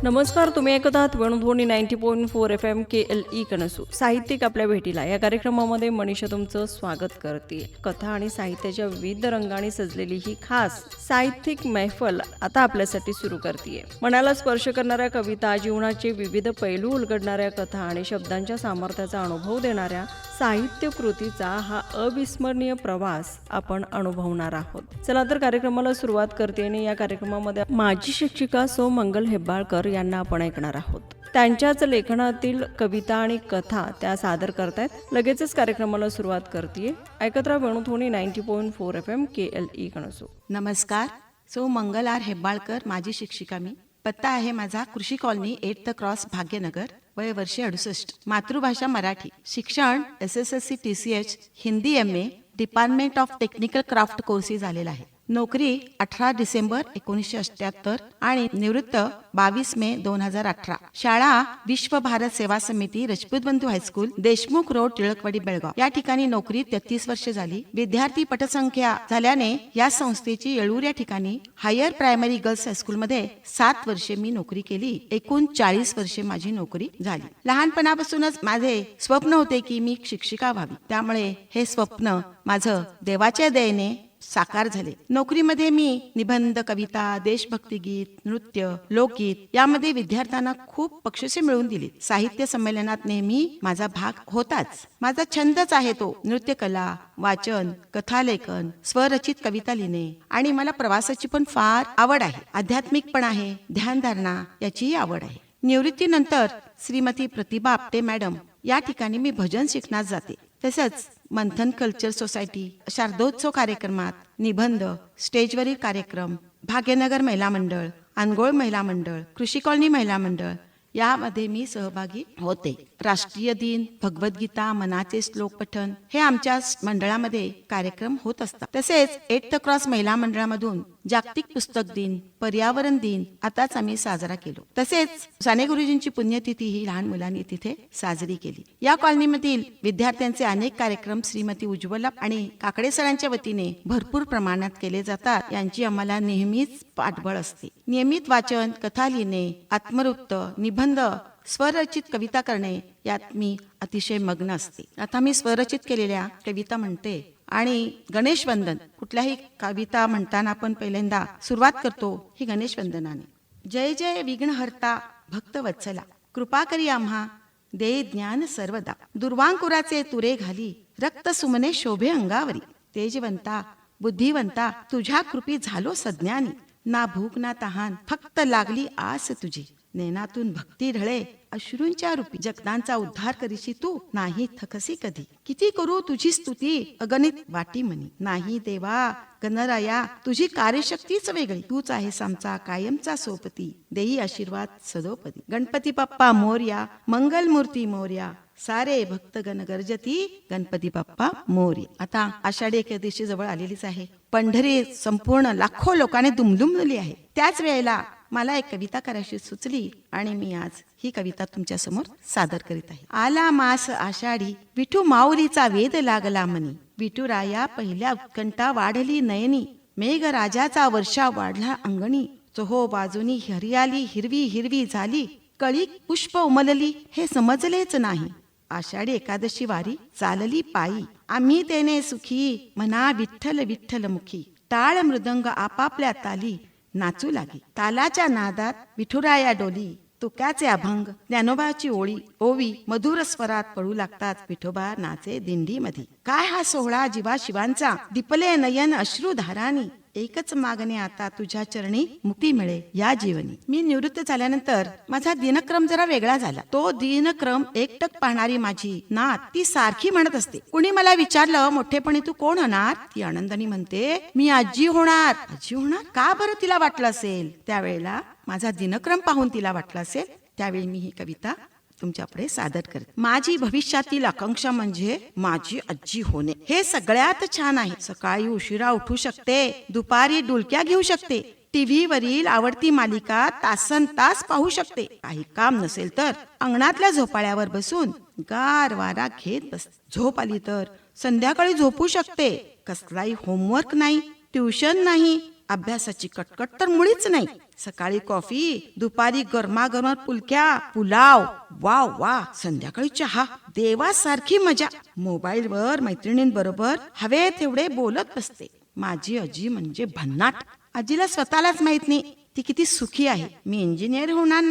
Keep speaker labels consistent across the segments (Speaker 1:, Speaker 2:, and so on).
Speaker 1: नमस्कार, तुम्ही ऐकत आहात वेणुध्वनी 90.4 FM KLE कणसू. साहित्यिक आपल्या भेटीला या कार्यक्रमामध्ये मनीषा तुमचं स्वागत करते. कथा आणि साहित्याच्या विविध रंगाने सजलेली ही खास साहित्यिक मैफल आता आपल्यासाठी सुरू करते. मनाला स्पर्श करणाऱ्या कविता, जीवनाचे विविध पैलू उलगडणाऱ्या कथा आणि शब्दांच्या सामर्थ्याचा अनुभव देणाऱ्या साहित्य कृतीचा हा अविस्मरणीय प्रवास आपण अनुभवणार आहोत. चला तर कार्यक्रमाला सुरुवात करते आणि या कार्यक्रमामध्ये माजी शिक्षिका सौ मंगल हेब्बाळकर यांना आपण ऐकणार आहोत. त्यांच्याच लेखनातील कविता आणि कथा त्या सादर करतायत. लगेचच कार्यक्रमाला सुरुवात करते. ऐकत राहा वेणुध्वनी 90.4 FM KLE कणसू.
Speaker 2: नमस्कार. सौ मंगल आर हेब्बाळकर, माजी शिक्षिका मी. पत्ता आहे माझा कृषी कॉलनी 8th क्रॉस, भाग्यनगर. वय वर्षे 68. मातृभाषा मराठी. शिक्षण SSLC TCH, Hindi MA, department of technical craft courses झालेला आहे. नोकरी 18 डिसेंबर 1978 आणि निवृत्त 22 मे 2018. शाळा विश्व भारत सेवा समिती, रजपूत बंधू हायस्कूल, देशमुख रोड, टिळकवाडी, बेळगाव. या ठिकाणी नोकरी 33 वर्षे झाली. विद्यार्थी पटसंख्या झाल्याने या संस्थेची येळूर या ठिकाणी हायर प्रायमरी गर्ल्स हायस्कूलमध्ये 7 वर्षे मी नोकरी केली. एकूण 40 वर्षे माझी नोकरी झाली. लहानपणापासूनच माझे स्वप्न होते की मी शिक्षिका व्हावी. त्यामुळे हे स्वप्न माझं देवाच्या दयेने साकार झाले. नोकरीमध्ये मी निबंध, कविता, देशभक्ती गीत, नृत्य, लोकगीत यामध्ये विद्यार्थ्यांना खूप बक्षिसे मिळवून दिली. साहित्य संमेलनात नेहमी माझा भाग होताच. माझा छंदच आहे तो नृत्यकला, वाचन, कथालेखन, स्वरचित कविता लिहिणे आणि मला प्रवासाची पण फार आवड आहे. आध्यात्मिक पण आहे, ध्यानधारणा याचीही आवड आहे. निवृत्तीनंतर श्रीमती प्रतिभा आपटे मॅडम या ठिकाणी मी भजन शिकण्यास जाते. तसंच मंथन कल्चर सोसायटी, शारदोत्सव कार्यक्रमात निबंध, स्टेजवरील कार्यक्रम, भाग्यनगर महिला मंडळ, अनगोळ महिला मंडळ, कृषी कॉलनी महिला मंडळ यामध्ये मी सहभागी होते. राष्ट्रीय दिन, भगवद्गीता, मनाचे श्लोक पठण हे आमच्या मंडळामध्ये कार्यक्रम होत असतात. तसेच 8th क्रॉस महिला मंडळामधून जागतिक पुस्तक दिन, पर्यावरण दिन आताच आम्ही साजरा केलो. तसेच साने गुरुजींची पुण्यतिथी ही लहान मुलांनी तिथे साजरी केली. या कॉलनीमधील विद्यार्थ्यांचे अनेक कार्यक्रम श्रीमती उज्ज्वला आणि काकडे सरांच्या वतीने भरपूर प्रमाणात केले जातात. यांची आम्हाला नेहमीच पाठबळ असते. नियमित वाचन, कथा लिहिणे, आत्मवृत्त, निबंध, स्वरचित कविता करणे यात मी अतिशय मग्न असते. आता मी स्वरचित केलेल्या कविता म्हणते. आणि गणेश वंदन, कुठल्याही कविता म्हणताना आपण पहिल्यांदा सुरुवात करतो ही गणेश वंदनाने. जय जय विघ्नहर्ता भक्त वत्सला, कृपा करी आम्हा दे ज्ञान सर्वदा. दुर्वांकुराचे तुरे घाली, रक्त सुमने शोभे अंगावरी. तेजवंता बुद्धिवंता तुझ्या कृपी झालो सज्ञानी. ना भूक ना तहान, फक्त लागली आस तुझी. नैनातून भक्ती ढळे अश्रूंच्या रूपी. जगतांचा उद्धार करीशी तू, नाही थकसी कधी. किती करू तुझी स्तुती, अगणित वाटी मनी. नाही देवा गणराया तुझी कार्यशक्तीच वेगळी. तूच आहेस आमचा कायमचा सोपती, देई आशीर्वाद सदोपदी. गणपती बाप्पा मोरया, मंगल मूर्ती मोरया, सारे भक्तगण गर्जती, गणपती बाप्पा मोरया. आता आषाढी एकादशी जवळ आलेलीच आहे. पंढरी संपूर्ण लाखो लोकांनी दुमदुमली आहे. त्याच वेळेला मला एक कविता करायची सुचली आणि मी आज ही कविता तुमच्या समोर सादर करीत आहे. आला मास आषाढी, विठू माऊलीचा वेद लागला मनी. विठुराया पहिल्या उत्कंठा वाढली नयनी. मेघ राजाचा वर्षा वाढला अंगणी. चोहो बाजूनी हरियाली हिरवी हिरवी झाली. कळी पुष्प उमलली हे समजलेच नाही. आषाढी एकादशी वारी चालली पायी. आम्ही तेने सुखी म्हणा विठ्ठल विठ्ठल मुखी. टाळ मृदंग आपापल्या ताली नाचू लागी. तालाच्या नादात विठुराया डोली. तुक्याचे अभंग, ज्ञानोबाची ओवी मधुर स्वरात पडू लागतात. विठोबा नाचे दिंडी मध्ये. काय हा सोहळा जीवा शिवांचा, दिपले नयन अश्रू धारानी. एकच मागणे आता तुझ्या चरणी, मुक्ती मिळे या जीवनी. मी निवृत्त झाल्यानंतर माझा दिनक्रम जरा वेगळा झाला. तो दिनक्रम एकटक पाहणारी माझी नात ती सारखी म्हणत असते. कुणी मला विचारलं, मोठेपणी तू कोण होणार? ती आनंदाने म्हणते, मी आजी होणार. आजी होणार का बरं तिला वाटलं असेल? त्यावेळेला माझा दिनक्रम पाहून तिला वाटलं असेल. त्यावेळी मी ही कविता तुमच्यापुढे सादर करते. माझी भविष्यातील आकांक्षा म्हणजे माझी आजी होणे. हे सगळ्यात छान आहे. सकाळी उशिरा उठू शकते, दुपारी डुलक्या घेऊ शकते, टीव्ही वरील आवडती मालिका तासन तास पाहू शकते. काही काम नसेल तर अंगणातल्या झोपाळ्यावर बसून गार वारा घेत बसते. झोप आली तर संध्याकाळी झोपू शकते. कसलाही होमवर्क नाही, ट्युशन नाही, अभ्यासाची कटकट तर मुळीच नाही. सकाळी कॉफी, दुपारी गरमागरम पुलक्या, पुलाव, वा वा, संध्याकाळी चहा, देवासारखी मजा. मोबाईलवर मैत्रिणींबरोबर हवे तेवढे बोलत बसते. माझी आजी म्हणजे भन्नाट. आजीला स्वतःलाच माहित नाही ती किती सुखी आहे. मी इंजिनियर होणार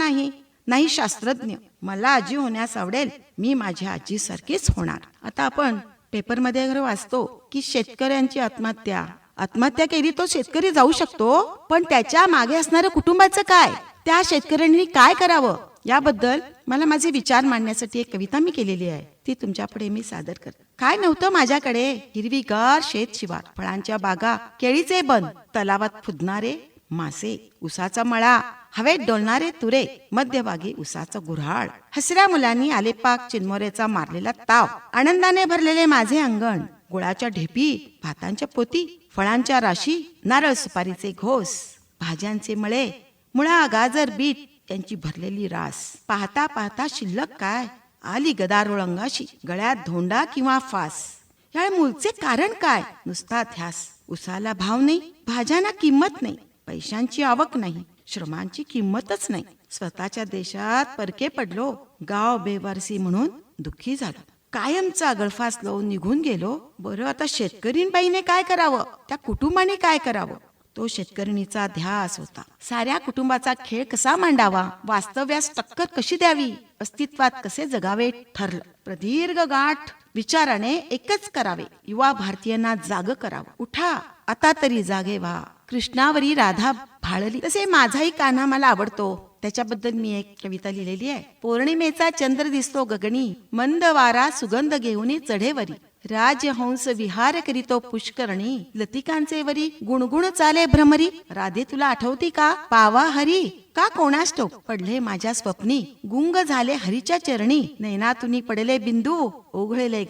Speaker 2: नाही शास्त्रज्ञ. मला आजी होण्यास आवडेल. मी माझ्या आजीसारखीच होणार. आता आपण पेपरमध्ये वगैरे वाचतो की शेतकऱ्यांची आत्महत्या केली तो शेतकरी जाऊ शकतो, पण त्याच्या मागे असणारं कुटुंबाचं काय, त्या शेतकऱ्यांनी काय करावं, याबद्दल मला माझे विचार मांडण्यासाठी एक कविता मी केलेली आहे. ती तुमच्या पुढे मी सादर करते. काय नव्हतं माझ्याकडे, हिरवीगार शेत शिवार, फळांच्या बागा, केळीचे बन, तलावात फुदणारे मासे, उसाचा मळा, हवेत डोलणारे तुरे, मध्यभागी उसाचा गुऱ्हाळ, हसऱ्या मुलांनी आलेपाक चिरमुऱ्याचा मारलेला ताव, आनंदाने भरलेले माझे अंगण, गुळाच्या ढेपी, भातांच्या पोती, फळांच्या राशी, नारळ सुपारीचे घोस, भाज्यांचे मळे, मुळा, गाजर, बीट यांची भरलेली रास. पाहता पाहता शिल्लक काय, आली गदारोळ अंगाशी, गळ्यात धोंडा किंवा फास. या मूळचे कारण काय, नुसता ध्यास. उसाला भाव नाही, भाज्यांना किंमत नाही, पैशांची आवक नाही, श्रमांची किंमतच नाही. स्वतःच्या देशात परके पडलो, गाव बेवारसी म्हणून दुःखी झालो, कायमचा गळफास लावून निघून गेलो. बरं, आता शेतकरीबाईने काय करावं, त्या कुटुंबाने काय करावं. तो शेतकरीणीचा ध्यास होता. साऱ्या कुटुंबाचा खेळ कसा मांडावा, वास्तव्यास टक्कर कशी द्यावी, अस्तित्वात कसे जगावे ठरलं. प्रदीर्घ गाठ विचाराने एकच करावे, युवा भारतीयांना जाग करावं. उठा, आता तरी जागे व्हा. कृष्णावरी राधा भाळली तसे माझाही कान्हा मला आवडतो. त्याच्याबद्दल मी एक कविता लिहिलेली आहे. पौर्णिमेचा चंद्र दिसतो गगनी, मंद वारा सुगंध घेऊन चढेवरी, राजहंस विहार करीतो पुष्करणी, लतिकांचे वरी गुणगुण चाले भ्रमरी. राधे तुला आठवती का, पावा हरी का कोणास ठाऊक, पडले माझ्या स्वप्नी, गुंग झाले हरीच्या चरणी, नैनातुनी पडले बिंदू, ओघळले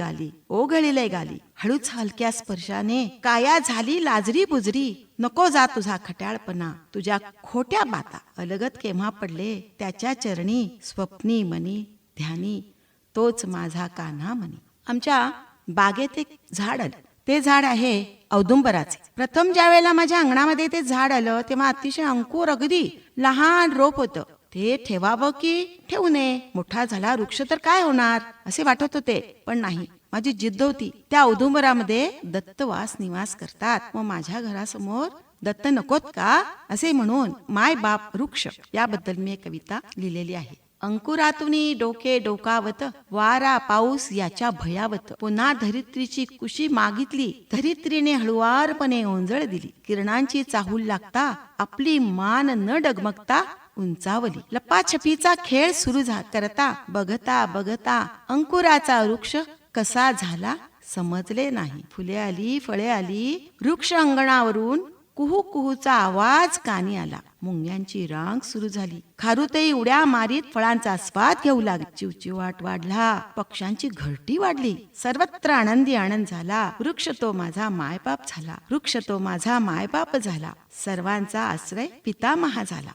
Speaker 2: गाली, हळूच हलक्या स्पर्शाने काया झाली लाजरी बुजरी. नको जा तुझा खट्याळपणा, तुझ्या खोट्या बाता, अलगत केव्हा पडले त्याच्या चरणी, स्वप्नी मनी ध्यानी, तोच माझा कान्हा मनी. आमच्या बागेत एक झाड आलं. ते झाड आहे औदुंबराचे. प्रथम ज्या वेळेला माझ्या अंगणामध्ये ते झाड आलं तेव्हा अतिशय अंकुर, अगदी लहान रोप होतं. ते ठेवावं की ठेवू नये, मोठा झाला वृक्ष तर काय होणार असे वाटत होते. पण नाही, माझी जिद्द होती. त्या औदुंबरामध्ये दत्तवास निवास करतात, व माझ्या घरासमोर दत्त नकोत का असे म्हणून माय बाप वृक्ष याबद्दल मी एक कविता लिहिलेली आहे. अंकुरातुनी डोके डोकावत, वारा पाऊस याच्या भयावत, पुन्हा धरित्रीची कुशी मागितली, धरित्रीने हळुवारपणे ओंजळ दिली, किरणांची चाहूल लागता, आपली मान न डगमगता उंचावली. लपाछपीचा खेळ सुरू करता, बघता बघता अंकुराचा वृक्ष कसा झाला समजले नाही. फुले आली, फळे आली, वृक्ष अंगणावरून कुहू कुहूचा आवाज कानी आला. मुंग्यांची रांग सुरू झाली. खारुताई उड्या मारीत फळांचा स्वाद घेऊ लागली. चिवचिवाट वाढला, पक्ष्यांची घरटी वाढली. सर्वत्र आनंदी आनंद झाला. वृक्ष तो माझा मायबाप झाला, वृक्ष तो माझा मायबाप झाला. सर्वांचा आश्रय पितामहा झाला.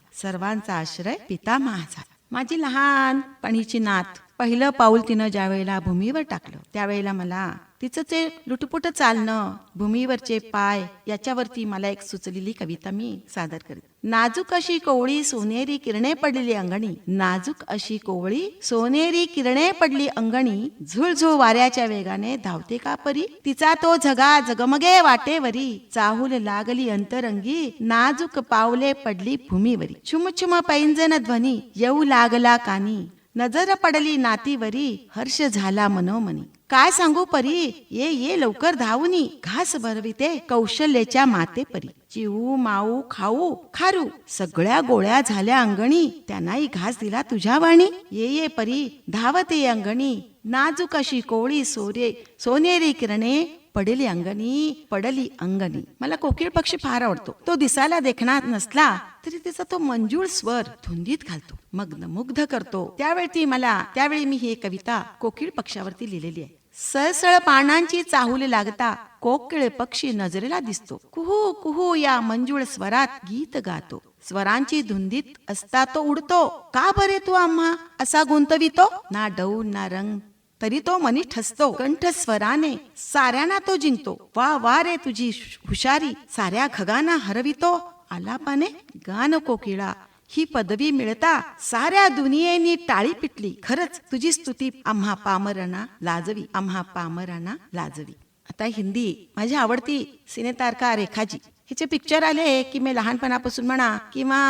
Speaker 2: माझी लहानपणीची नात पहिलं पाऊल तिनं ज्या वेळेला भूमीवर टाकलं त्यावेळेला मला तिचं ते लुटपुट चालणं, भूमीवरचे पाय याच्यावरती मला एक सुचलेली कविता मी सादर करते. नाजूक अशी कोवळी सोनेरी किरणे पडलेली अंगणी, नाजूक अशी कोवळी सोनेरी किरणे पडली अंगणी, झुळझुळ वाऱ्याच्या वेगाने धावते का परी, तिचा तो झगा जगमगे वाटेवरी, चाहूल लागली अंतरंगी, नाजूक पावले पडली भूमीवरी, छुमछुम पैंजन ध्वनी येऊ लागला कानी, नजर पडली नातीवरी, हर्ष झाला मनोमनी. काय सांगू परी, ये लवकर धावूनी, घास भरविते कौशल्याच्या माते परी. चिऊ माऊ खाऊ खारू सगळ्या गोळ्या झाल्या अंगणी, त्यांनाही घास दिला तुझ्या वाणी. ये परी धावते अंगणी, नाजूक अशी कोवळी सोनेरी किरणे पडली अंगणी. मला कोकिळ पक्षी फार आवडतो. तो दिसायला देखणा नसला तरी त्याचा तो मंजूळ स्वर धुंदीत घालतो, मुग्ध करतो. त्यावेळी मी ही कविता कोकिळ पक्षावरती लिहिलेली आहे. सळसळ पानांची चाहूल लागता, कोकिळ पक्षी नजरेला दिसतो, कुहू कुहू या मंजूळ स्वरात गीत गातो. स्वरांची धुंदीत असता तो उडतो, का बरे तू आम्हा असा गुंतवितो, ना डौल ना रंग तरी तो मनी ठसतो कंठ स्वराने साऱ्यांना तो जिंकतो. वा वा रे तुझी हुशारी साऱ्या खगाना हरवितो. आलापाने गान कोकिळा ही पदवी मिळता साऱ्या दुनियेनी टाळी पिटली. खरंच तुझी स्तुती आम्हा पामरांना लाजवी, आम्हा पामरांना लाजवी. आता हिंदी माझी आवडती सिनेतारका रेखाजी हिचे पिक्चर आले की मी लहानपणापासून म्हणा किंवा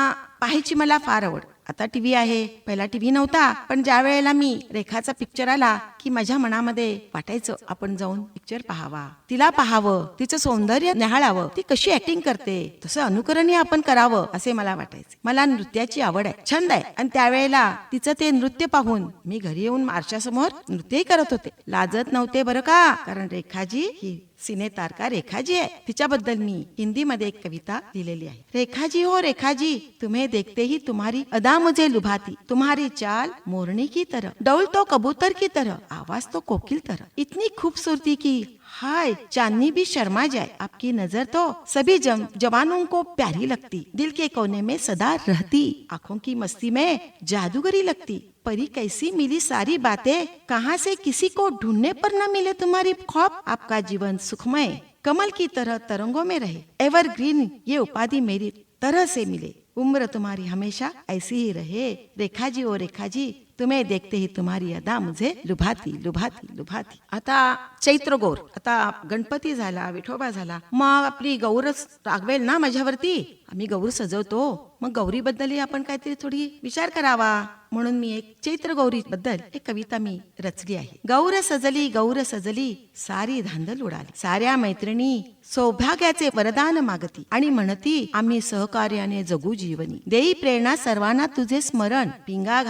Speaker 2: पाहायची मला फार आवड. आता टीव्ही आहे, पहिला टीव्ही नव्हता, पण ज्या वेळेला मी रेखाचा पिक्चर आला की माझ्या मनामध्ये वाटायचं आपण जाऊन पिक्चर पाहावा, तिला पाहावं, तिचं सौंदर्य न्याहाळावं, ती कशी ऍक्टिंग करते तसं अनुकरणही आपण करावं असे मला वाटायचे. मला नृत्याची आवड आहे, छंद आहे, आणि त्यावेळेला तिचं ते नृत्य पाहून मी घरी येऊन आरशासमोर नृत्यही करत होते. लाजत नव्हते बरं का, कारण रेखाजी ही सिनेतारका रेखाजी आहे. तिच्याबद्दल मी हिंदीमध्ये एक कविता लिहिलेली आहे. रेखाजी हो रेखाजी तुम्हें देखते ही तुम्हारी अदा मुझे लुभाती. तुम्हारी चाल मोरनी की तरह, डौल तो कबूतर की तरह, आवाज तो कोकिल तरह, इतनी खूबसूरती की हाय चांदनी भी शर्मा जाए. आपकी नजर तो सभी जवानों को प्यारी लगती. दिल के कोने में सदा रहती. आंखों की मस्ती में जादूगरी लगती. परी कैसी मिली सारी बातें, कहाँ से किसी को ढूंढने पर न मिले तुम्हारी ख्वाब. आपका जीवन सुखमय कमल की तरह तरंगों में रहे. एवरग्रीन ये उपाधि मेरी तरह से मिले. उम्र तुम्हारी हमेशा ऐसी ही रहे. रेखाजी ओ रेखाजी तुम्हें देखते ही तुम्हारी अदा मुझे लुभाती लुभाती लुभाती. आता चैत्र गौर, आता गणपती झाला, विठोबा झाला, मग आपली गौरच रागवेल ना माझ्यावरती. आम्ही गौर सजवतो, मग गौरीबद्दलही आपण काहीतरी थोडी विचार करावा, म्हणून मी एक चैत्र गौरी बद्दल एक कविता मी रचली आहे. गौर सजली सारी धांदल उडाली. साऱ्या मैत्रिणी सौभाग्याचे वरदान मागती आणि म्हणती आम्ही सहकार्याने जगू जीवनी. देई प्रेरणा सर्वांना तुझे स्मरण. पिंगा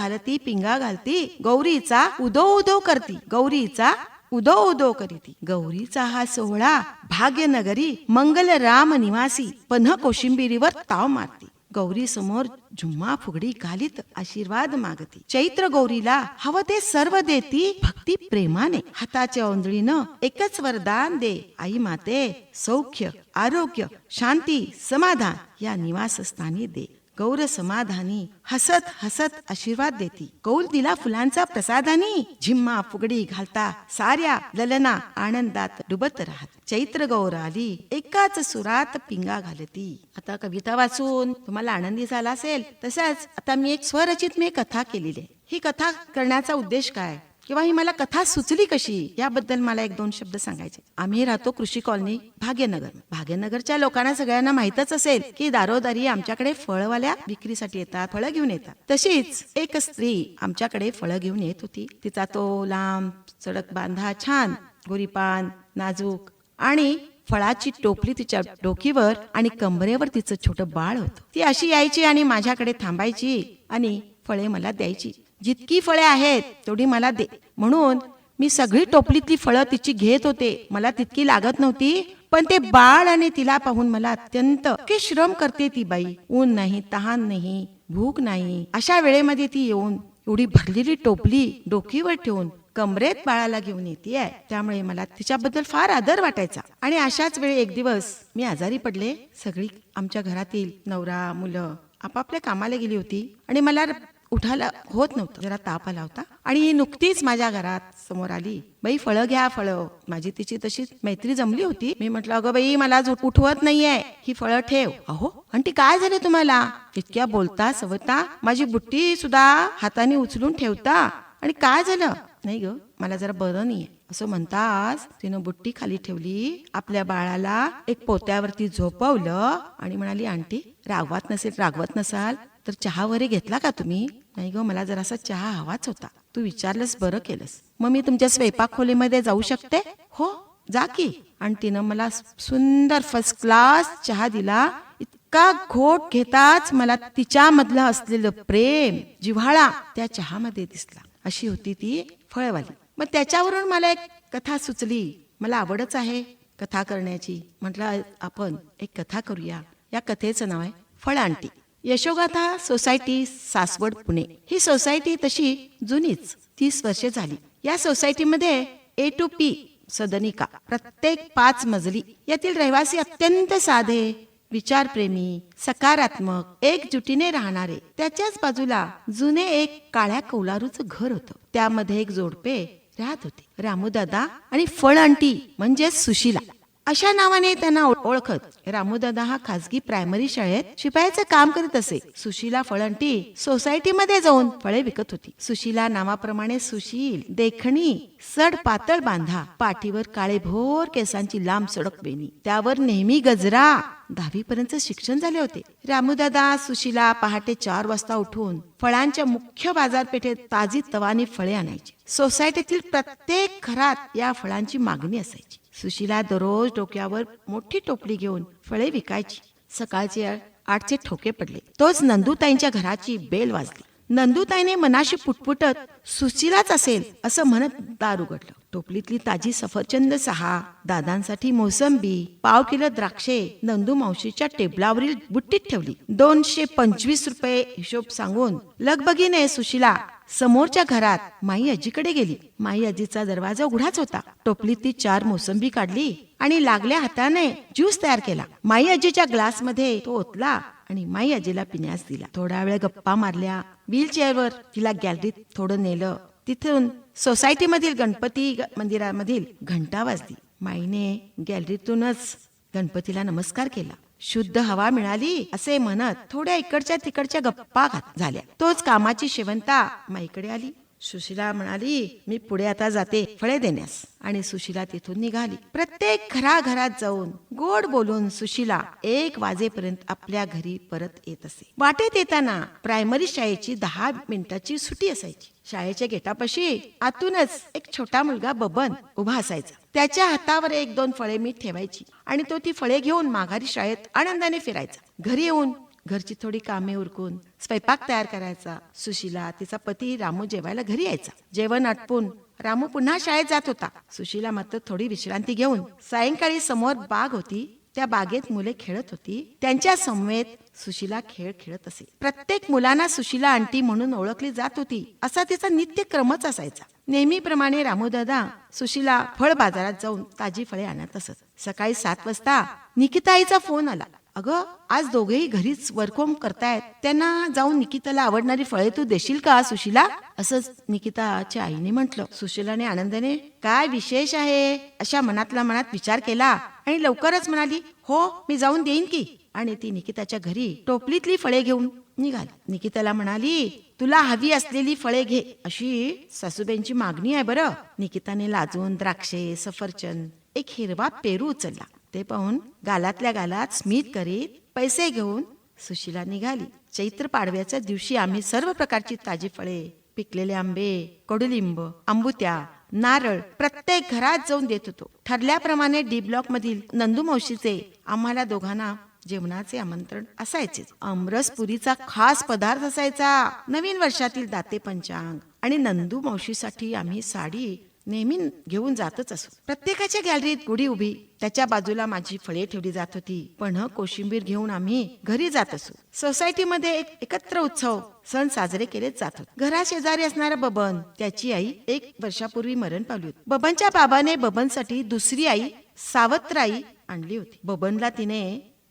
Speaker 2: घालती गौरीचा उदो उदो करती. गौरीचा उदो उदो करीती. गौरीचा हा सोहळा भाग्यनगरी मंगल राम निवासी. पन्ह कोशिंबिरीवर ताव मारती. गौरी समोर झुम्मा फुगडी घालीत आशीर्वाद मागती. चैत्र गौरीला हवं ते सर्व देती भक्ती प्रेमाने. हाताच्या ओंजळीनं एकच वरदान दे. आई माते सौख्य आरोग्य शांती समाधान या निवासस्थानी दे. गौर समाधानी हसत हसत आशीर्वाद देती. कौल दिला फुलांचा प्रसादानी. झिम्मा फुगडी घालता साऱ्या ललना आनंदात डुबत राहत. चैत्र गौर आली एकाच सुरात पिंगा घालती. आता कविता वाचून तुम्हाला आनंदी झाला असेल, तसंच आता मी एक स्वरचित मी कथा केलेली आहे. ही कथा करण्याचा उद्देश काय किंवा ही मला कथा सुचली कशी याबद्दल मला एक दोन शब्द सांगायचे. आम्ही राहतो कृषी कॉलनी भाग्यनगर. भाग्यनगरच्या लोकांना सगळ्यांना माहितच असेल की दारोदारी आमच्याकडे फळवाल्या विक्रीसाठी येतात, फळं घेऊन येतात. तशीच एक स्त्री आमच्याकडे फळं घेऊन येत होती. तिचा तो लांब सडक बांधा छान गोरीपान नाजूक आणि फळाची टोपली तिच्या डोकीवर आणि कंबरेवर तिचं छोटं बाळ होतं. ती अशी यायची आणि माझ्याकडे थांबायची आणि फळे मला द्यायची. जितकी फळे आहेत तेवढी मला दे म्हणून मी सगळी टोपलीतली फळं तिची घेत होते. मला तितकी लागत नव्हती, पण ते बाळ आणि तिला पाहून मला अत्यंत श्रम करते ती बाई. ऊन नाही, तहान नाही, भूक नाही, अशा वेळेमध्ये ती येऊन एवढी भरलेली टोपली डोकीवर ठेवून कमरेत बाळाला घेऊन येते. त्यामुळे मला तिच्याबद्दल फार आदर वाटायचा. आणि अशाच वेळी एक दिवस मी आजारी पडले. सगळी आमच्या घरातील नवरा मुलं आपापल्या कामाला गेली होती आणि मला उठायला होत नव्हतं. जरा ताप आला होता आणि ही नुकतीच माझ्या घरात समोर आली. बाई फळं घ्या फळं. माझी तिची तशी मैत्री जमली होती. मी म्हटलं अगं बाई मला उठवत नाहीये, ही फळं ठेव. अहो आंटी काय झालं तुम्हाला? इतक्या बोलता सवता माझी बुट्टी सुद्धा हाताने उचलून ठेवता. आणि काय झालं? नाही ग मला जरा बरं नाहीये असं म्हणताच तिनं बुट्टी खाली ठेवली. आपल्या बाळाला एक पोत्यावरती झोपवलं आणि म्हणाली आंटी रागवत नसाल तर चहा वगैरे घेतला का तुम्ही? नाही ग मला जरासा चहा हवाच होता. तू विचारलंस बरं केलंस. मग मी तुमच्या स्वयंपाक खोलीमध्ये जाऊ शकते? हो जा की. आणि तिनं मला सुंदर फर्स्ट क्लास चहा दिला. इतका घोट घेताच मला तिच्यामधलं असलेलं प्रेम जिव्हाळा त्या चहामध्ये दिसला. अशी होती ती फळवाली. मग त्याच्यावरून मला एक कथा सुचली. मला आवडच आहे कथा करण्याची. म्हटलं आपण एक कथा करूया. या कथेचं नाव आहे फळ आंटी. यशोगाथा सोसायटी सासवड पुणे. ही सोसायटी तशी जुनीच 30 वर्षे झाली. या सोसायटीमध्ये A to P सदनिका प्रत्येक 5 मजली. यातील रहिवासी अत्यंत साधे विचारप्रेमी सकारात्मक एकजुटीने राहणारे. त्याच्याच बाजूला जुने एक काळ्या कौलारूचं घर होतं. त्यामध्ये एक जोडपे राहत होते. रामूदादा आणि फळ आंटी म्हणजे सुशीला अशा नावाने त्यांना ओळखत. रामूदादा हा खासगी प्रायमरी शाळेत शिपायाचं काम करीत असे. सुशीला फळंटी सोसायटीमध्ये जाऊन फळे विकत होती. सुशीला नावाप्रमाणे सुशील, देखणी, सड पातळ बांधा, पाठीवर काळेभोर केसांची लांब सडक वेणी, त्यावर नेहमी गजरा. 10वी पर्यंत शिक्षण झाले होते. रामूदादा सुशीला पहाटे 4 वाजता उठून फळांच्या मुख्य बाजारपेठेत ताजी तवानी फळे आणायची. सोसायटीतील प्रत्येक घरात या फळांची मागणी असायची. सुशीला दररोज डोक्यावर मोठी टोपली घेऊन फळे विकायची. सकाळचे 8चे ठोके पडले. तोच नंदूताईंच्या घराची बेल वाजली. नंदूताईने मनाशी पुटपुटत सुशीलाच असेल असं म्हणत दार उघडलं. टोपलीतली ताजी सफरचंद 6, दादांसाठी मोसंबी, पाव किलो द्राक्षे नंदू मावशीच्या टेबलावरील बुट्टीत ठेवली. 225 रुपये हिशोब सांगून लगबगीने सुशीला समोरच्या घरात माई आजीकडे गेली. माई आजीचा दरवाजा उघडाच होता. टोपलीतली 4 मोसंबी काढली आणि लागल्या हाताने ज्यूस तयार केला. माई आजीच्या ग्लासमध्ये तो ओतला आणि माई आजीला पिण्यास दिला. थोडा वेळ गप्पा मारल्या. व्हीलचेअरवर तिला गॅलरीत थोडं नेलं. तिथून सोसायटीमधील गणपती मंदिरामधील घंटा वाजली. माईने गॅलरीतूनच गणपतीला नमस्कार केला. शुद्ध हवा मिळाली असे म्हणत थोड्या इकडच्या तिकडच्या गप्पा झाल्या. तोच कामाची शेवंता माईकडे आली. सुशीला म्हणाली, मी पुढे आता जाते फळे देण्यास. आणि सुशीला तिथून निघाली. प्रत्येक घराघरात जाऊन गोड बोलून सुशीला 1 वाजेपर्यंत आपल्या घरी परत येत असे. वाटेत येताना प्रायमरी शाळेची 10 मिनिटाची सुट्टी असायची. शाळेच्या गेटापाशी आतूनच एक छोटा मुलगा बबन उभा असायचा. त्याच्या हातावर 1-2 फळे मी ठेवायची आणि तो ती फळे घेऊन माघारी शाळेत आनंदाने फिरायचा. घरी येऊन घरची थोडी कामे उरकून स्वयंपाक तयार करायचा. सुशीला तिचा पती रामू जेवायला घरी यायचा. जेवण आटपून रामू पुन्हा शाळेत जात होता. सुशीला मात्र थोडी विश्रांती घेऊन सायंकाळी समोर बाग होती, त्या बागेत मुले खेळत होती. त्यांच्या समवेत सुशीला खेळ खेळत असे. प्रत्येक मुलांना सुशीला आंटी म्हणून ओळखली जात होती. असा तिचा नित्यक्रमच असायचा. नेहमीप्रमाणे रामूदादा सुशीला फळ बाजारात जाऊन ताजी फळे आणत असत. सकाळी 7 वाजता निकिताईचा फोन आला. अगं, आज दोघेही घरीच वर्क होम करतायत. त्यांना जाऊन निकिताला आवडणारी फळे तू देशील का सुशीला, असं निकिताच्या आईने म्हटलं. सुशीलाने आनंदाने काय विशेष आहे अशा मनातला मनात विचार केला आणि लवकरच म्हणाली, हो मी जाऊन देईन की. आणि ती निकिताच्या घरी टोपलीतली फळे घेऊन निघाली. निकिताला म्हणाली, तुला हवी असलेली फळे घे अशी सासूबाईंची मागणी आहे बरं. निकिताने लाजून द्राक्षे, सफरचंद, एक हिरवा पेरू उचलला. ते पाहून गालातल्या गालात स्मित करीत पैसे घेऊन सुशीला निघाली. चैत्र पाडव्याच्या दिवशी आम्ही सर्व प्रकारची ताजी फळे, पिकलेले आंबे, कडुलिंब, आंबुत्या, नारळ प्रत्येक घरात जाऊन देत होतो. ठरल्याप्रमाणे डी ब्लॉक मधील नंदू मावशीचे आम्हाला दोघांना जेवणाचे आमंत्रण असायचे. आमरसपुरीचा खास पदार्थ असायचा. नवीन वर्षातील दाते पंचांग आणि नंदू मावशीसाठी आम्ही साडी नेहमी घेऊन जातच असो. प्रत्येकाच्या गॅलरीत गुढी उभी, त्याच्या बाजूला माझी फळे ठेवली जात होती. पण कोशिंबीर घेऊन आम्ही घरी जात असो. सोसायटीमध्ये एक एकत्र उत्सव सण साजरे केले जात होते. घरा शेजारी असणारा बबन, त्याची आई 1 वर्षापूर्वी मरण पावली होती. बबनच्या बाबाने बबनसाठी दुसरी आई सावत्राई आणली होती. बबनला तिने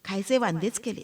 Speaker 2: खायचे वांदेच केले.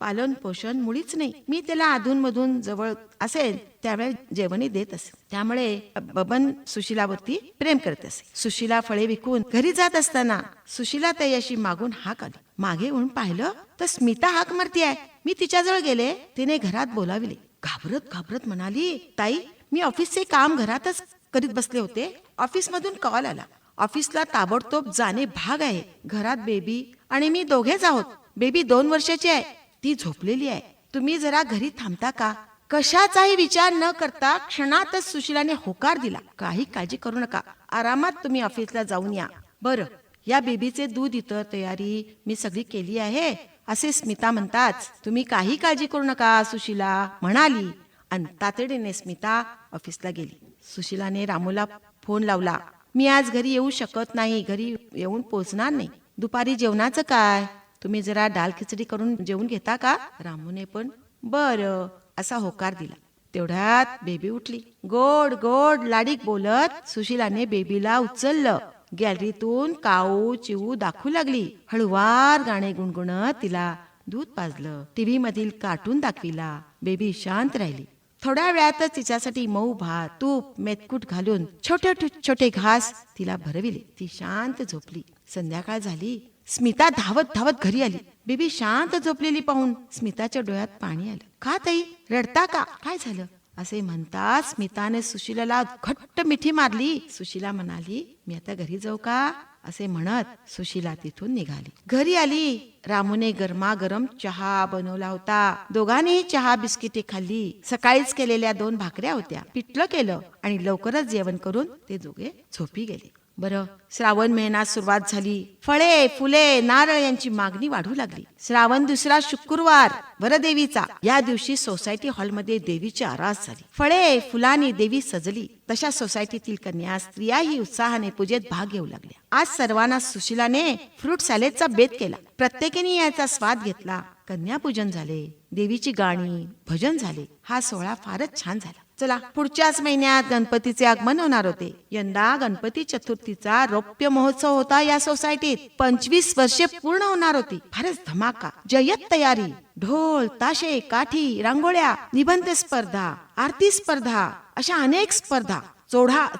Speaker 2: पालन पोषण मुळीच नाही. मी त्याला अधूनमधून जवळ असेल त्यावेळेस जेवणी देत असे. त्यामुळे बबन सुशीलावरती प्रेम करत असे. सुशीला फळे विकून घरी जात असताना सुशीला ताई मागून हाक आली. मागे येऊन पाहिलं तर स्मिता हाक मारतीये. मी तिच्याजवळ गेले. तिने घरात बोलाविले. घाबरत घाबरत म्हणाली, ताई मी ऑफिसचे काम घरातच करीत बसले होते. ऑफिसमधून कॉल आला. ऑफिसला ताबडतोब जाणे भाग आहे. घरात बेबी आणि मी दोघेच आहोत. बेबी 2 वर्षाची आहे. ती झोपलेली आहे. तुम्ही जरा घरी थांबता का. कशाचाही विचार न करता क्षणातच सुशीलाने होकार दिला. काही काळजी करू नका, आरामात तुम्ही ऑफिसला जाऊन या. बरं, या बेबीचे दूध इतर तयारी मी सगळी केली आहे असे स्मिता म्हणताच तुम्ही काही काळजी करू नका सुशीला म्हणाली. आणि तातडीने स्मिता ऑफिसला गेली. सुशीलाने रामूला फोन लावला. मी आज घरी येऊ शकत नाही. घरी येऊन पोहोचणार नाही. दुपारी जेवणाचं काय. तुम्ही जरा डाळ खिचडी करून जेवून घेता का. रामूने पण बरं असा होकार दिला. तेवढ्यात बेबी उठली. गोड गोड लाडीक बोलत सुशीलाने बेबीला उचललं. गॅलरीतून काऊ चिऊ दाखवू लागली. हळुवार गाणे गुणगुणत तिला दूध पाजलं. टीव्ही मधील कार्टून दाखविला. बेबी शांत राहिली. थोड्या वेळातच तिच्यासाठी मऊ भात, तूप, मेतकूट घालून छोटे छोटे घास तिला भरविले. ती शांत झोपली. संध्याकाळ झाली. स्मिता धावत धावत घरी आली. बेबी शांत झोपलेली पाहून स्मिताच्या डोळ्यात पाणी आलं. का ताई, रडता का? काय झालं? असे म्हणताच स्मिताने सुशीलाला घट्ट मिठी मारली. सुशीला म्हणाली, मी आता घरी जाऊ का? असे म्हणत सुशीला तिथून निघाली. घरी आली. रामूने गरमागरम चहा बनवला होता. दोघांनीही चहा बिस्किटे खाल्ली. सकाळीच केलेल्या 2 भाकऱ्या होत्या. पिठलं केलं आणि लवकरच जेवण करून ते दोघे झोपी गेले. बरं, श्रावण महिना सुरुवात झाली. फळे, फुले, नारळ यांची मागणी वाढू लागली. श्रावण 2रा शुक्रवार वरदेवीचा. या दिवशी सोसायटी हॉलमध्ये देवीची आरास झाली. फळे फुलांनी देवी सजली. तशा सोसायटीतील कन्या स्त्रियाही उत्साहाने पूजेत भाग घेऊ लागल्या. आज सर्वांना सुशीलाने फ्रूट सॅलेडचा बेत केला. प्रत्येकाने याचा स्वाद घेतला. कन्यापूजन झाले. देवीची गाणी, भजन झाले. हा सोहळा फारच छान झाला. चला, पुढच्याच महिन्यात गणपतीचे आगमन होणार होते. यंदा गणपती चतुर्थीचा रौप्य महोत्सव होता. या सोसायटीत 25 वर्षे पूर्ण होणार होती. फारच धमाका, जय्यत तयारी. ढोल, ताशे, काठी, रांगोळ्या, निबंध स्पर्धा, आरती स्पर्धा, अशा अनेक स्पर्धा.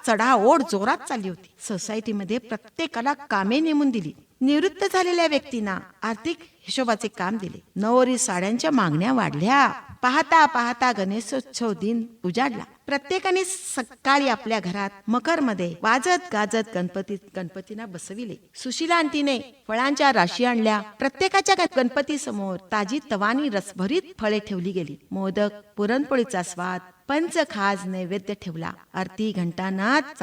Speaker 2: चढाओढ जोरात चालली होती. सोसायटीमध्ये प्रत्येकाला कामे नेमून दिली. निवृत्त झालेल्या व्यक्तींना आर्थिक हिशोबाचे काम दिले. नवरी साड्यांच्या मागण्या वाढल्या. पाहता पाहता गणेशोत्सव दिन उजाडला. प्रत्येकाने सकाळी आपल्या घरात मकरमध्ये वाजत गाजत गणपतींना बसविले. सुशीला आंटीने फळांच्या राशी आणल्या. प्रत्येकाच्या गणपती समोर ताजी तवानी रसभरीत फळे ठेवली गेली. मोदक, पुरणपोळीचा स्वाद, पंचखाज नैवेद्य ठेवला. आरती घंटानाद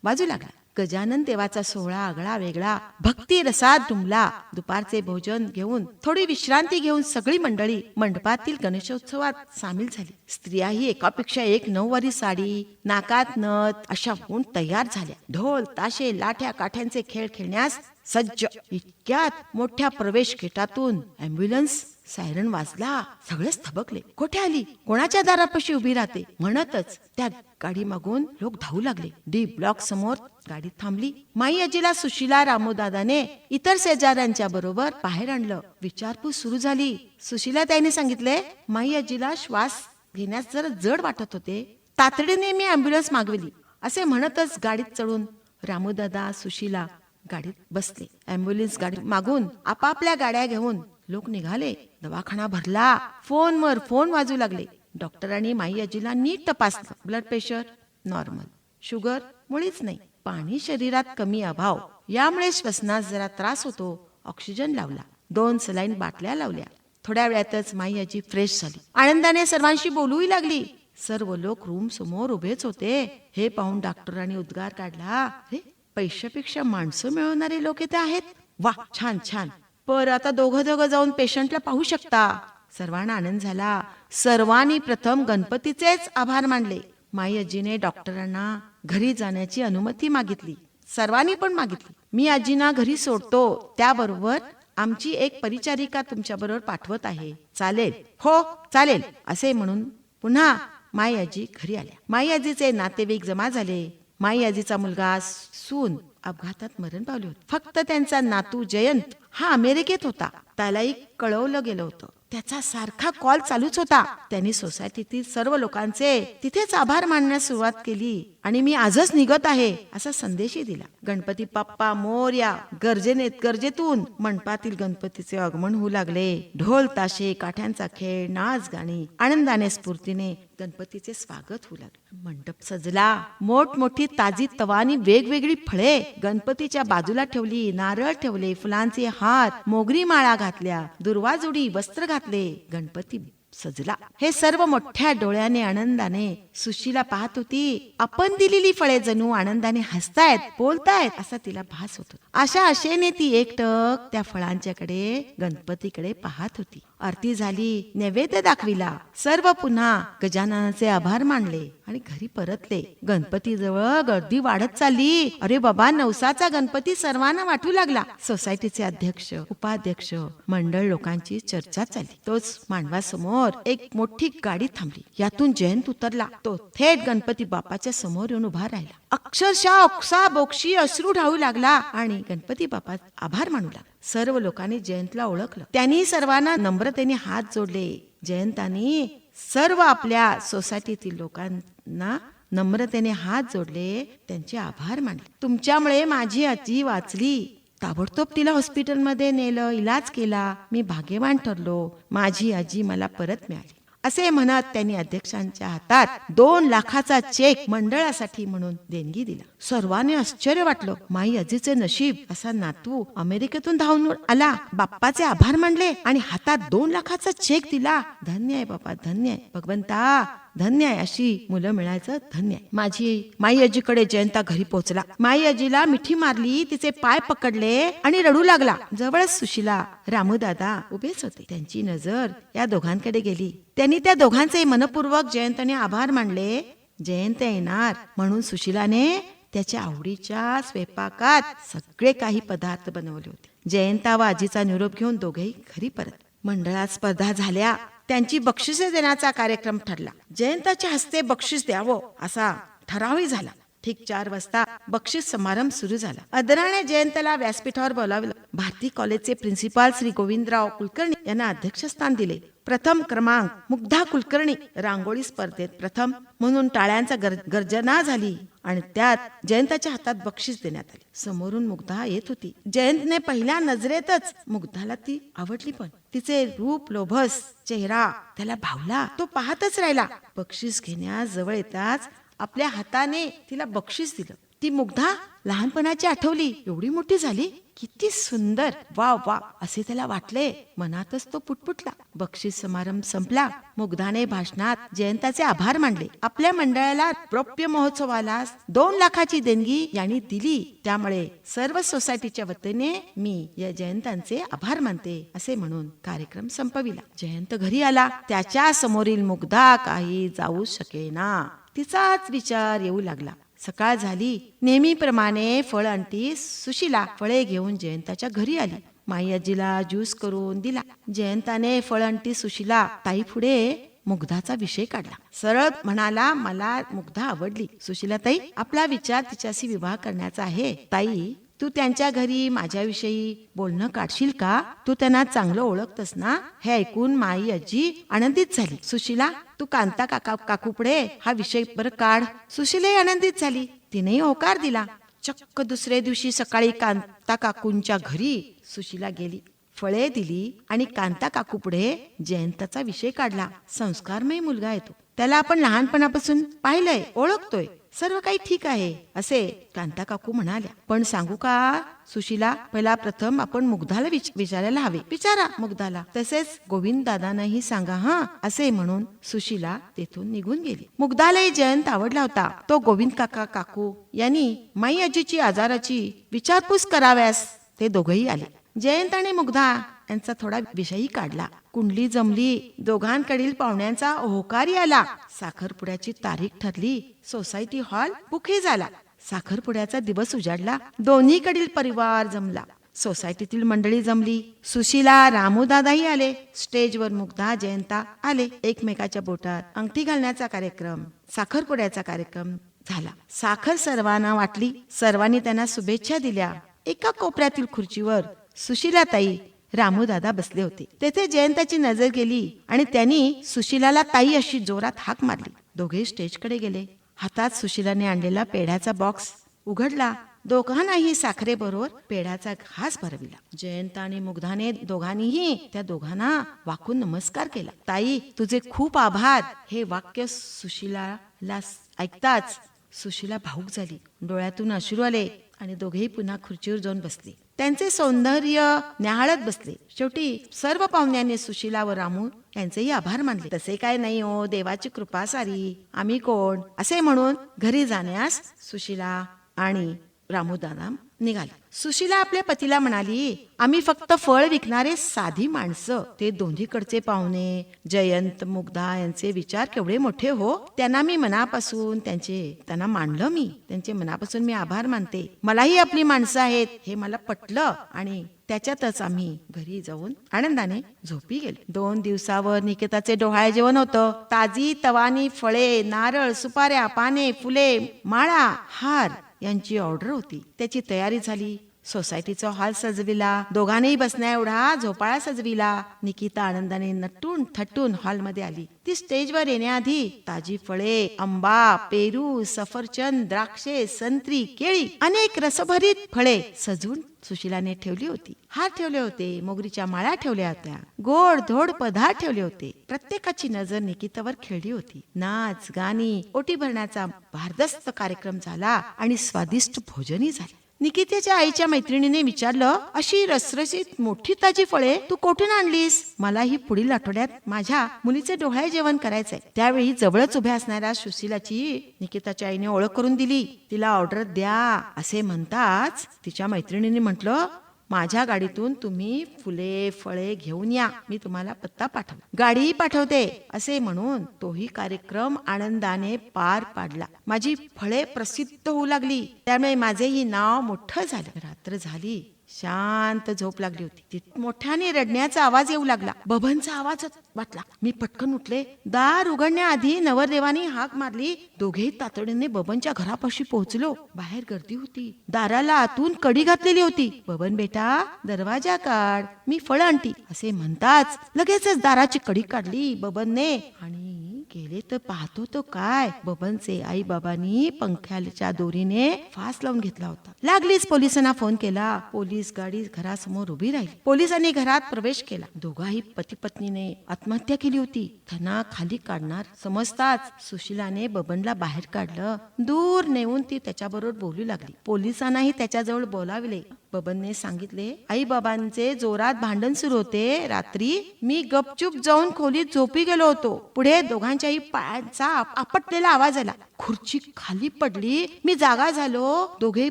Speaker 2: वाजू लागला. गजानन देवाचा सोहळा आगळा वेगळा भक्ती रसात डुंबला. दुपारचे भोजन घेऊन थोडी विश्रांती घेऊन सगळी मंडळी मंडपातील गणेशोत्सवात सामील झाली. स्त्रियाही एकापेक्षा एक नऊवारी साडी, नाकात नथ अशा होऊन तयार झाल्या. ढोल, ताशे, लाठ्या काठ्यांचे खेळ खेळण्यास सज्ज. इतक्यात मोठ्या प्रवेश गेटातून ॲम्ब्युलन्स सायरन वाजला. सगळेच थबकले. कोठे आली? कोणाच्या दारापाशी उभी राहते? म्हणतच त्या गाडी मागून लोक धावू लागले. डी ब्लॉक समोर गाडी थांबली. माई आजीला सुशीला रामूदादाने इतर शेजाऱ्यांच्या बरोबर बाहेर आणलं. विचारपूस सुरू झाली. सुशीला ताईने सांगितले, माई आजीला श्वास घेण्यास जरा जड वाटत होते. तातडीने मी ॲम्ब्युलन्स मागवली. असे म्हणतच गाडीत चढून रामूदादा, सुशीला गाडीत बसले. ॲम्ब्युलन्स गाडी मागून आपापल्या गाड्या घेऊन लोक निघाले. दवाखाना भरला. फोनवर फोन वाजू लागले. डॉक्टरांनी माई आजीला नीट तपासलं. ब्लड प्रेशर नॉर्मल, शुगर मुळीच नाही, पाणी शरीरात कमी अभाव, यामुळे श्वसनास जरा त्रास होतो. ऑक्सिजन लावला. 2 सलाईन बाटल्या लावल्या. थोड्या वेळातच माई आजी फ्रेश झाली. आनंदाने सर्वांशी बोलूही लागली. सर्व लोक रूम समोर उभेच होते. हे पाहून डॉक्टरांनी उद्गार काढला, अरे, पैशापेक्षा माणसं मिळवणारे लोक इथे आहेत. वा, छान छान. पर आता दोघं जाऊन पेशंटला पाहू शकता. सर्वांना आनंद झाला. सर्वांनी प्रथम गणपतीचेच आभार मानले. माई आजीने डॉक्टरांना घरी जाण्याची अनुमती मागितली. सर्वांनी पण मागितली. मी आजींना घरी सोडतो, त्याबरोबर आमची एक परिचारिका तुमच्या बरोबर पाठवत आहे. चालेल? हो चालेल, असे म्हणून पुन्हा माई आजी घरी आल्या. माई आजीचे नातेवाईक जमा झाले. माई आजीचा मुलगा सून अपघातात मरण पावले होते. फक्त त्यांचा नातू जयंत हा अमेरिकेत होता. त्यालाही कळवलं गेलं होतं. त्याचा सारखा कॉल चालूच होता. त्यांनी सोसायटीतील सर्व लोकांचे तिथेच आभार मानण्यास सुरुवात केली आणि मी आजच निघत आहे असा संदेशही दिला. गणपती बाप्पा मोरया गरजेतून मंडपातील गणपतीचे आगमन होऊ लागले. ढोल ताशे, काठ्यांचा खेळ, नाच गाणी, आनंदाने स्फूर्तीने गणपतीचे स्वागत होऊ लागले. मंडप सजला. मोठमोठी ताजी तवानी वेगवेगळी फळे गणपतीच्या बाजूला ठेवली. नारळ ठेवले. फुलांचे हार, मोगरी माळा घातल्या. दुर्वाजुडी वस्त्र घातले. गणपती सजला. हे सर्व मोठ्या डोळ्याने आनंदाने सुशीला पाहत होती. आपण दिलेली फळे जणू आनंदाने हसतायत, बोलतायत असा तिला भास होत. अशा आशेने ती एकटक त्या फळांच्याकडे गणपतीकडे पाहत होती. आरती झाली. नैवेद्य दाखविला. सर्व पुन्हा गजाननाचे आभार मानले आणि घरी परतले. गणपती जवळ गर्दी वाढत चालली. अरे बाबा, नवसाचा गणपती सर्वांना वाटू लागला. सोसायटीचे अध्यक्ष, उपाध्यक्ष, मंडळ लोकांची चर्चा चालली. तोच मांडवासमोर एक मोठी गाडी थांबली. यातून जयंत उतरला. तो थेट गणपती बाप्पाच्या समोर येऊन उभा राहिला. अक्षरशः ओक्सा बोक्षी अश्रू ढाळू लागला आणि गणपती बाप्पा आभार मानू लागला. सर्व लोकांनी जयंतला ओळखलं. त्यांनी सर्वांना नम्रतेने हात जोडले. जयंतानी सर्व आपल्या सोसायटीतील लोकांना नम्रतेने हात जोडले, त्यांचे आभार मानले. तुमच्यामुळे माझी आजी वाचली. ताबडतोब तिला हॉस्पिटलमध्ये नेलं, इलाज केला. मी भाग्यवान ठरलो. माझी आजी मला परत मिळाली. असे म्हणत त्यांनी अध्यक्षांच्या हातात 2 लाखाचा चेक मंडळासाठी म्हणून देणगी दिला. सर्वांनी आश्चर्य वाटलं. माई आजीचे नशीब, असा नातू अमेरिकेतून धावून आला, बाप्पाचे आभार मानले आणि हातात 2 लाखाचा चेक दिला. धन्य आहे बाबा, धन्य आहे भगवंता, धन्य आहे. अशी मुलं मिळायचं धन्य आहे. माझी माई आजीकडे जयंता घरी पोहोचला. माई आजीला मिठी मारली, तिचे पाय पकडले आणि रडू लागला. जवळच सुशीला, रामू दादा उभेच होते. त्यांची नजर या दोघांकडे गेली. त्यांनी त्या दोघांचे मनपूर्वक जयंतने आभार मानले. जयंत येणार म्हणून सुशीलाने त्याच्या आवडीच्या स्वयंपाकात सगळे काही पदार्थ बनवले होते. जयंता व आजीचा निरोप घेऊन दोघेही घरी परत. मंडळात स्पर्धा झाल्या. त्यांची बक्षिसे देण्याचा कार्यक्रम ठरला. जयंताच्या हस्ते बक्षीस द्यावं असा ठरावही झाला. ठीक 4 वाजता बक्षीस समारंभ सुरू झाला. आदराने जयंतला व्यासपीठावर बोलावलं. भारती कॉलेजचे प्रिन्सिपाल श्री गोविंदराव कुलकर्णी यांना अध्यक्षस्थान दिले. प्रथम क्रमांक मुग्धा कुलकर्णी रांगोळी स्पर्धेत प्रथम म्हणून टाळ्यांचा गर्जना झाली आणि त्यात जयंताच्या हातात बक्षीस देण्यात आले. समोरून मुग्धा येत होती. जयंतने पहिल्या नजरेतच मुग्धाला ती आवडली. पण तिचे रूप लोभस चेहरा त्याला भावला. तो पाहतच राहिला. बक्षीस घेण्याजवळ येताच आपल्या हाताने तिला बक्षीस दिलं. ती मुग्धा लहानपणाची आठवली. एवढी मोठी झाली, किती सुंदर, वा वा असे त्याला वाटले. मनातच तो पुटपुटला. बक्षीस समारंभ संपला. मुग्धाने भाषणात जयंताचे आभार मानले. आपल्या मंडळाला रौप्य महोत्सवाला 2 लाखाची देणगी यांनी दिली, त्यामुळे सर्व सोसायटीच्या वतीने मी या जयंतांचे आभार मानते असे म्हणून कार्यक्रम संपविला. जयंत घरी आला. त्याच्या समोरील मुग्धा काही जाऊ शकेना. तिचाच विचार येऊ लागला. सकाळ झाली. नेहमीप्रमाणे फळ आणती सुशीला फळे घेऊन जयंताच्या घरी आली. माई आजीला ज्यूस करून दिला. जयंताने फळ आणती सुशीला ताई पुढे मुग्धाचा विषय काढला. सरळ म्हणाला, मला मुग्धा आवडली. सुशीला ताई, आपला विचार तिच्याशी विवाह करण्याचा आहे. ताई, तू त्यांच्या घरी माझ्याविषयी बोलणं काढशील का? तू त्यांना चांगलं ओळखतस ना? हे ऐकून माई आजी आनंदित झाली. सुशीला, तू कांता काकू पुढे हा विषय बरं काढ. सुशीलाही आनंदित झाली. तिनेही होकार दिला. चक्क दुसऱ्या दिवशी सकाळी कांता काकूंच्या घरी सुशीला गेली. फळे दिली आणि कांता काकू पुढे जयंताचा विषय काढला. संस्कारमय मुलगा आहे तो. त्याला आपण लहानपणापासून पाहिलंय, ओळखतोय. सर्व काही ठीक आहे असे कांता काकू म्हणाल्या. पण सांगू का सुशीला, पहिला प्रथम आपण मुग्धाला विचारायला हवे. विचारा मुग्धाला. तसेच गोविंद दादांनाही सांगा हा, असे म्हणून सुशीला तेथून निघून गेली. मुग्धालाही जयंत आवडला होता. तो गोविंद काकू यांनी माई आजीची आजाराची विचारपूस कराव्यास ते दोघेही आले. जयंत आणि मुग्धा यांचा थोडा विषयही काढला. कुंडली जमली. दोघांकडील पाहुण्यांचा होकारी आला. साखरपुड्याची तारीख ठरली. सोसायटी हॉल बुकही झाला. साखरपुड्याचा दिवस उजाडला. दोन्हीकडील परिवार जमला. सोसायटीतील मंडळी जमली. सुशीला, रामू दादाही आले. स्टेजवर मुग्धा, जयंता आले. एकमेकाच्या बोटात अंगठी घालण्याचा कार्यक्रम, साखरपुड्याचा कार्यक्रम झाला. साखर सर्वांना वाटली. सर्वांनी त्यांना शुभेच्छा दिल्या. एका कोपऱ्यातील खुर्चीवर सुशीलाताई, रामू दादा बसले होते. तेथे जयंताची नजर गेली आणि त्यांनी सुशीलाला ताई अशी जोरात हाक मारली. दोघे स्टेजकडे गेले. हातात सुशीलाने आणलेला पेढ्याचा बॉक्स उघडला. दोघांनाही साखरेबरोबर पेढ्याचा घास भरविला. जयंत आणि मुग्धाने दोघांनीही त्या दोघांना वाकून नमस्कार केला. ताई, तुझे खूप आभार. हे वाक्य सुशीलाला ऐकताच सुशीला भावुक झाली. डोळ्यातून अश्रू आले आणि दोघेही पुन्हा खुर्चीवर जाऊन बसले. त्यांचे सौंदर्य न्याहाळत बसले. शेवटी सर्व पाहुण्यांनी सुशीला व रामू यांचेही आभार मानले. तसे काय नाही हो, देवाची कृपा सारी, आम्ही कोण, असे म्हणून घरी जाण्यास सुशीला आणि रामू दादा निघाले. सुशीला आपल्या पतीला म्हणाली, आम्ही फक्त फळ विकणारे साधी माणसं. ते दोन्हीकडचे पाहुणे जयंत, मुग्धा यांचे विचार केवढे मोठे हो. त्यांना मी मनापासून त्यांना मानलं. मी त्यांचे मनापासून मी आभार मानते. मलाही आपली माणसं आहेत हे मला पटलं आणि त्याच्यातच आम्ही घरी जाऊन आनंदाने झोपी गेलो. 2 दिवसावर निकेताचे डोहाळे जेवण होतं. ताजी तवानी फळे, नारळ, सुपाऱ्या, पाने, फुले, माळा, हार यांची ऑर्डर होती. त्याची तयारी झाली. सोसायटीचा हॉल सजविला. दोघांनीही बसण्या एवढा झोपाळा सजविला. निकिता आनंदाने नटून थटून हॉलमध्ये आली. ती स्टेजवर येण्याआधी ताजी फळे, आंबा, पेरू, सफरचंद, द्राक्षे, संत्री, केळी अनेक रसभरीत फळे सजवून सुशीलाने ठेवली होती. हार ठेवले होते, मोगरीच्या माळा ठेवल्या होत्या, गोड धोड पदार्थ ठेवले होते. प्रत्येकाची नजर निकितावर खेळली होती. नाच, गाणी, ओटी भरण्याचा भारदस्त कार्यक्रम झाला आणि स्वादिष्ट भोजनही झाले. निकितेच्या आईच्या मैत्रिणीने विचारलं, अशी रसरशीत मोठी ताजी फळे तू कुठून आणलीस? मला ही पुढील आठवड्यात माझ्या मुलीचे डोहाळे जेवण करायचंय. त्यावेळी जवळच उभ्या असणाऱ्या सुशीलाची निकिताच्या आईने ओळख करून दिली. तिला ऑर्डर द्या असे म्हणताच तिच्या मैत्रिणीने म्हटलं, माझ्या गाडीतून तुम्ही फुले फळे घेऊन या, मी तुम्हाला पत्ता पाठव, गाडी पाठवते असे म्हणून तोही कार्यक्रम आनंदाने पार पाडला. माझी फळे प्रसिद्ध होऊ लागली, त्यामुळे माझेही नाव मोठं झालं. रात्र झाली, शांत झोप लागली होती. ती मोठ्याने रडण्याचा आवाज येऊ लागला. बबनचा आवाज वाटला. मी पटकन उठले. दार उघडण्याआधी नवरदेवानी हाक मारली. दोघेही तातडीने बबनच्या घरापाशी पोहोचलो. बाहेर गर्दी होती. दाराला आतून कडी घातलेली होती. बबन बेटा, दरवाजा काढ, मी फळ आणती असे म्हणताच लगेचच दाराची कडी काढली बबनने आणि गेले तर पाहतो तो काय, बबनचे आई बाबांनी पंख्याच्या दोरीने फास लावून घेतला होता. लागलीच पोलिसांना फोन केला. पोलीस गाडी घरासमोर उभी राहिली. पोलिसांनी घरात प्रवेश केला. दोघाही पती पत्नीने आत्महत्या केली होती. त्यांना खाली काढणार समजताच सुशीलाने बबनला बाहेर काढलं. दूर नेऊन ती त्याच्याबरोबर बोलू लागली. पोलिसांनाही त्याच्याजवळ बोलावले. बबनने सांगितले, आई बाबांचे जोरात भांडण सुरू होते रात्री. मी गपचूप जाऊन खोलीत झोपी गेलो होतो. पुढे दोघांच्याही पायांचा आपटलेला आवाज आला. खुर्ची खाली पडली. मी जागा झालो. दोघेही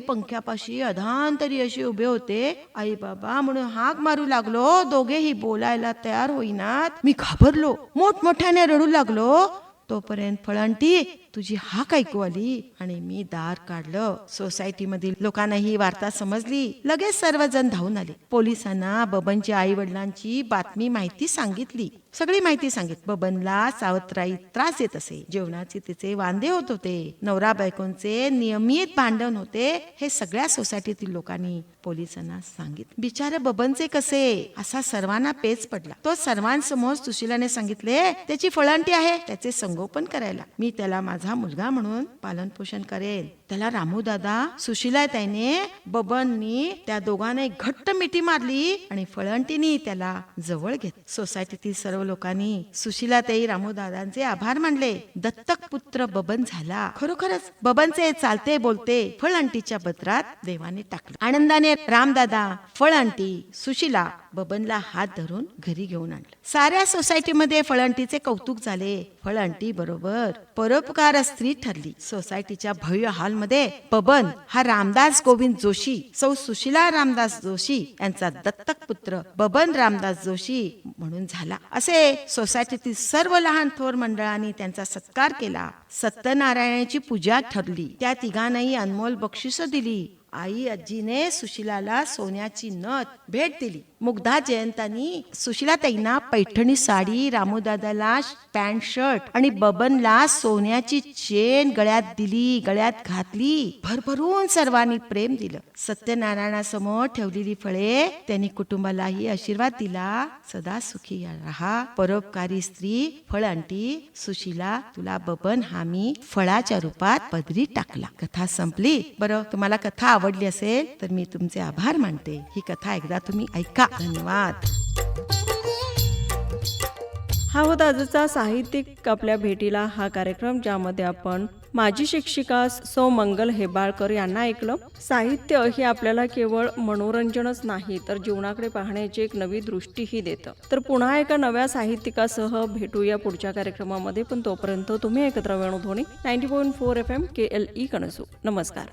Speaker 2: पंख्यापाशी अधांतरी असे उभे होते. आई बाबा म्हणून हाक मारू लागलो. दोघेही बोलायला तयार होईनात. मी घाबरलो. मोठमोठ्याने रडू लागलो. तोपर्यंत फळंटी तुझी हाक ऐकू आली आणि मी दार काढलं. सोसायटी मधील लोकांना ही वार्ता समजली. लगेच सर्वजण धावून आले. पोलिसांना बबनच्या आई वडिलांची माहिती सांगितली. सगळी माहिती सांगितली. बबनला सावत्राई त्रास देत असे. जेवणाचे तिचे वांदे होत होते. नवरा बायकोंचे नियमित भांडण होते. हे सगळ्या सोसायटीतील लोकांनी पोलिसांना सांगितले. बिचारे बबनचे कसे असा सर्वांना पेच पडला. तो सर्वांसमोर सुशीलाने सांगितले, त्याची फळंटी आहे, त्याचे संगोपन करायला. मी त्याला माझा मुलगा म्हणून पालन पोषण करेल. त्याला रामू दादा, सुशीला ताईने, बबननी त्या दोघांना घट्ट मिठी मारली आणि फळंटीनी त्याला जवळ घेतले. सोसायटीतील सर्व लोकांनी सुशीला ताई, रामू दादांचे आभार मानले. दत्तक पुत्र बबन झाला. खरोखरच बबनचे चालते बोलते फळंटीच्या पत्रात देवाने टाकले. आनंदाने रामदादा, फळंटी, सुशीला बबनला हात धरून घरी घेऊन आणलं. साऱ्या सोसायटीमध्ये फळंटीचे कौतुक झाले. फळंटी बरोबर परोपकार स्त्री ठरली. सोसायटीच्या भव्य हॉलमध्ये बबन हा रामदास गोविंद जोशी, सौ सुशीला रामदास जोशी यांचा दत्तक पुत्र बबन रामदास जोशी म्हणून झाला. असे सोसायटीतील सर्व लहान थोर मंडळांनी त्यांचा सत्कार केला. सत्यनारायणाची पूजा ठरली. त्या तिघांनाही अनमोल बक्षिस दिली. आई आजीने सुशीलाला सोन्याची नथ भेट दिली. मुग्धा जयंतानी सुशीलाताईंना पैठणी साडी, रामूदादाला पॅन्ट शर्ट आणि बबनला सोन्याची चेन गळ्यात दिली, गळ्यात घातली. भरभरून सर्वांनी प्रेम दिलं. सत्यनारायणासमोर ठेवलेली फळे त्यांनी कुटुंबालाही आशीर्वाद दिला. सदा सुखी राहा. परोपकारी स्त्री फळंटी, सुशीला, तुला बबन हामी फळाच्या रूपात पदरी टाकला. कथा संपली. बरं, तुम्हाला कथा आवडली असेल तर मी तुमचे आभार मानते. ही कथा एकदा तुम्ही ऐका. धन्यवाद.
Speaker 1: हा होता आजचा साहित्यिक आपल्या भेटीला हा कार्यक्रम, ज्यामध्ये आपण माजी शिक्षिका सौ मंगल हेबाळकर यांना ऐकलं. साहित्य हे आपल्याला केवळ मनोरंजनच नाही तर जीवनाकडे पाहण्याची एक नवी दृष्टीही देतं. तर पुन्हा एका नव्या साहित्यिकासह भेटूया पुढच्या कार्यक्रमामध्ये. पण तोपर्यंत तुम्ही एकत्र वेणुध्वनी 90.4 FM KLE कणसू. नमस्कार.